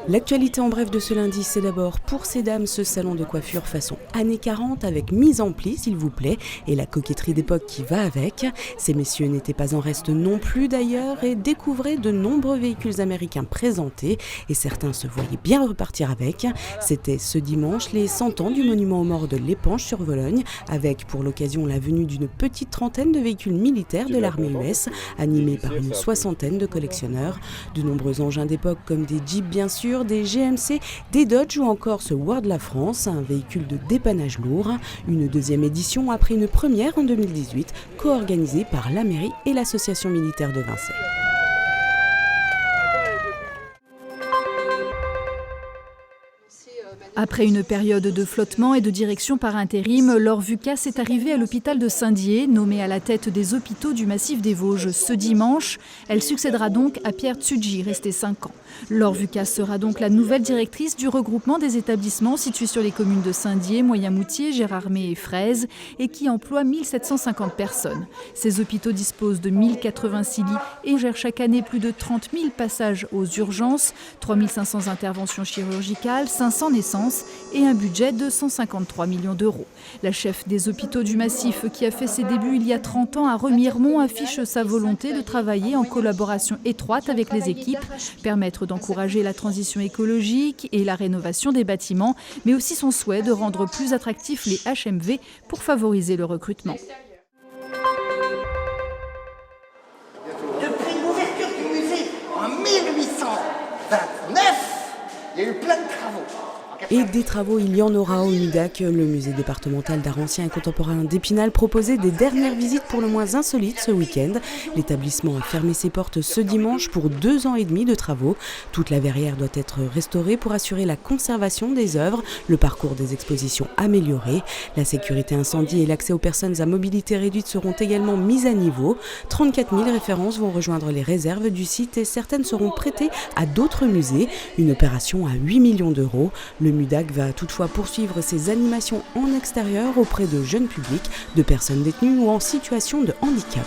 L'actualité en bref de ce lundi, c'est d'abord pour ces dames ce salon de coiffure façon années 40 avec mise en pli s'il vous plaît et la coquetterie d'époque qui va avec. Ces messieurs n'étaient pas en reste non plus d'ailleurs et découvraient de nombreux véhicules américains présentés et certains se voyaient bien repartir avec. C'était ce dimanche les 100 ans du monument aux morts de l'Épanche sur Vologne avec pour l'occasion la venue d'une petite trentaine de véhicules militaires de l'armée US animés par une soixantaine de collectionneurs. De nombreux engins d'époque comme des Jeeps bien sûr, des GMC, des Dodge ou encore ce Ward La France, un véhicule de dépannage lourd. Une deuxième édition après une première en 2018, co-organisée par la mairie et l'association militaire de Vincennes. Après une période de flottement et de direction par intérim, Laure Vucas est arrivée à l'hôpital de Saint-Dié, nommée à la tête des hôpitaux du massif des Vosges ce dimanche. Elle succédera donc à Pierre Tsuji, resté 5 ans. Laure Vucas sera donc la nouvelle directrice du regroupement des établissements situés sur les communes de Saint-Dié, Moyenmoutier, Gérardmer et Fraise et qui emploient 1750 personnes. Ces hôpitaux disposent de 1086 lits et gèrent chaque année plus de 30 000 passages aux urgences, 3500 interventions chirurgicales, 500 naissances et un budget de 153 millions d'euros. La chef des hôpitaux du massif, qui a fait ses débuts il y a 30 ans à Remiremont, affiche sa volonté de travailler en collaboration étroite avec les équipes, permettre d'encourager la transition écologique et la rénovation des bâtiments, mais aussi son souhait de rendre plus attractifs les HMV pour favoriser le recrutement. Depuis l'ouverture du musée en 1829, il y a eu plein de travaux. Et des travaux, il y en aura au MUDAC. Le musée départemental d'art ancien et contemporain d'Épinal proposait des dernières visites pour le moins insolites ce week-end. L'établissement a fermé ses portes ce dimanche pour 2 ans et demi de travaux. Toute la verrière doit être restaurée pour assurer la conservation des œuvres, le parcours des expositions amélioré. La sécurité incendie et l'accès aux personnes à mobilité réduite seront également mis à niveau. 34 000 références vont rejoindre les réserves du site et certaines seront prêtées à d'autres musées. Une opération à 8 millions d'euros. Le MUDAC va toutefois poursuivre ses animations en extérieur auprès de jeunes publics, de personnes détenues ou en situation de handicap.